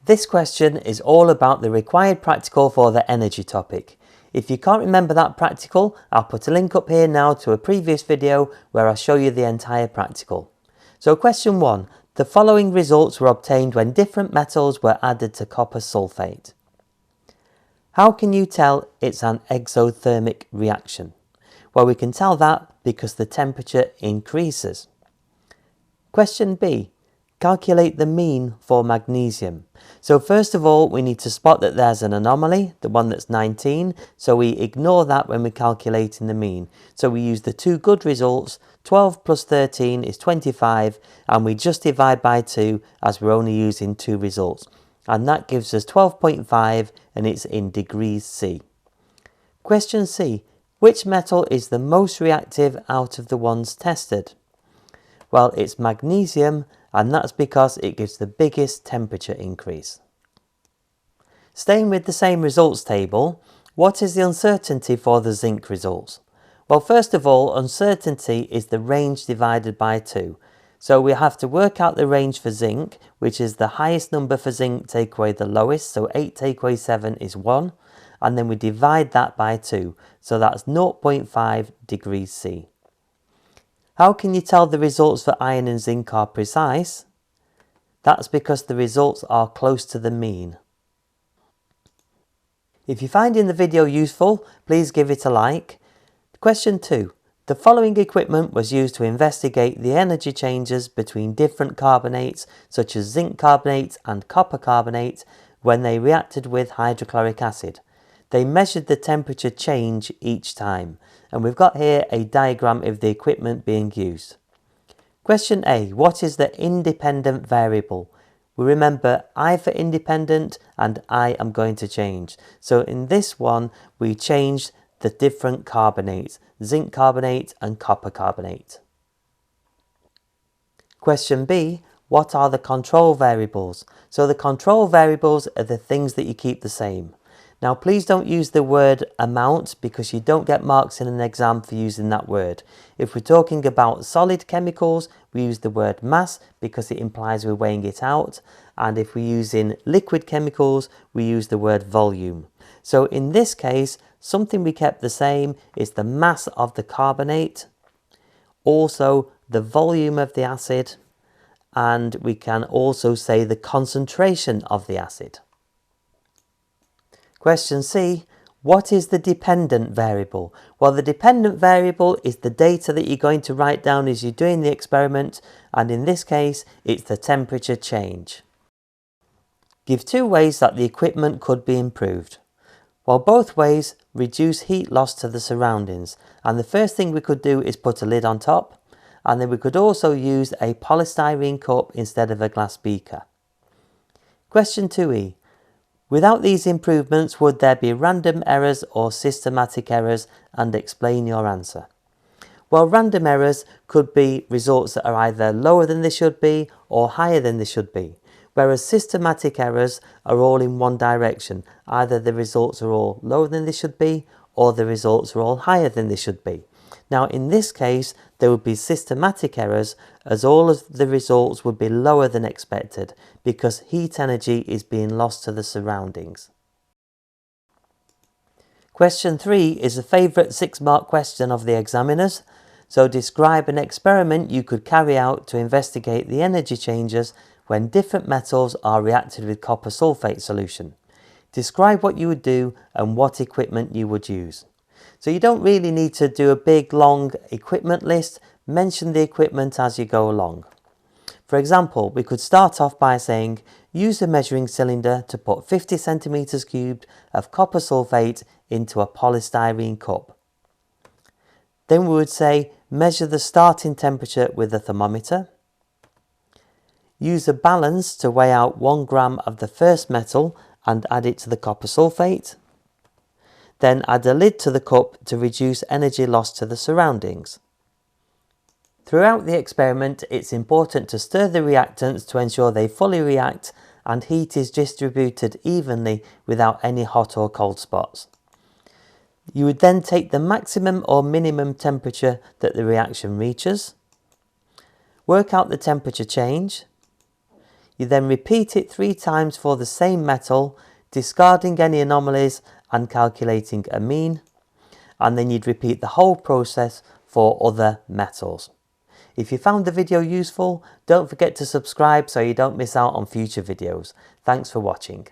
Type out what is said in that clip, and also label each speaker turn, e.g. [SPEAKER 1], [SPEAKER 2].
[SPEAKER 1] This question is all about the required practical for the energy topic. If you can't remember that practical, I'll put a link up here now to a previous video where I'll show you the entire practical. So question 1. The following results were obtained when different metals were added to copper sulfate. How can you tell it's an exothermic reaction? Well, we can tell that because the temperature increases. Question B. Calculate the mean for magnesium. So first of all, we need to spot that there's an anomaly, the one that's 19, so we ignore that when we're calculating the mean. So we use the two good results, 12 plus 13 is 25, and we just divide by 2 as we're only using 2 results. And that gives us 12.5, and it's in degrees C. Question C. Which metal is the most reactive out of the ones tested? Well, it's magnesium, and that's because it gives the biggest temperature increase. Staying with the same results table, what is the uncertainty for the zinc results? Well, first of all, uncertainty is the range divided by 2. So we have to work out the range for zinc, which is the highest number for zinc take away the lowest, so 8 take away 7 is 1, and then we divide that by 2, so that's 0.5 degrees C. How can you tell the results for iron and zinc are precise? That's because the results are close to the mean. If you're finding the video useful, please give it a like. Question 2. The following equipment was used to investigate the energy changes between different carbonates such as zinc carbonate and copper carbonate when they reacted with hydrochloric acid. They measured the temperature change each time, and we've got here a diagram of the equipment being used. Question A. What is the independent variable? We remember I for independent and I am going to change. So in this one, we changed the different carbonates, zinc carbonate and copper carbonate. Question B. What are the control variables? So the control variables are the things that you keep the same. Now please don't use the word amount because you don't get marks in an exam for using that word. If we're talking about solid chemicals, we use the word mass because it implies we're weighing it out. And if we're using liquid chemicals, we use the word volume. So in this case, something we kept the same is the mass of the carbonate, also the volume of the acid, and we can also say the concentration of the acid. Question C. What is the dependent variable? Well, the dependent variable is the data that you're going to write down as you're doing the experiment, and in this case, it's the temperature change. Give 2 ways that the equipment could be improved. Well, both ways reduce heat loss to the surroundings, and the first thing we could do is put a lid on top, and then we could also use a polystyrene cup instead of a glass beaker. Question 2E. Without these improvements, would there be random errors or systematic errors? And explain your answer. Well, random errors could be results that are either lower than they should be or higher than they should be, whereas systematic errors are all in one direction. Either the results are all lower than they should be or the results are all higher than they should be. Now in this case, there would be systematic errors as all of the results would be lower than expected because heat energy is being lost to the surroundings. Question 3 is a favourite 6-mark question of the examiners. So describe an experiment you could carry out to investigate the energy changes when different metals are reacted with copper sulfate solution. Describe what you would do and what equipment you would use. So you don't really need to do a big long equipment list, mention the equipment as you go along. For example, we could start off by saying, use a measuring cylinder to put 50 centimeters cubed of copper sulfate into a polystyrene cup. Then we would say, measure the starting temperature with a thermometer. Use a balance to weigh out 1 gram of the first metal and add it to the copper sulfate. Then add a lid to the cup to reduce energy loss to the surroundings. Throughout the experiment, it's important to stir the reactants to ensure they fully react and heat is distributed evenly without any hot or cold spots. You would then take the maximum or minimum temperature that the reaction reaches, work out the temperature change. You then repeat it 3 times for the same metal, discarding any anomalies and calculating a mean, and then you'd repeat the whole process for other metals. If you found the video useful, don't forget to subscribe so you don't miss out on future videos. Thanks for watching.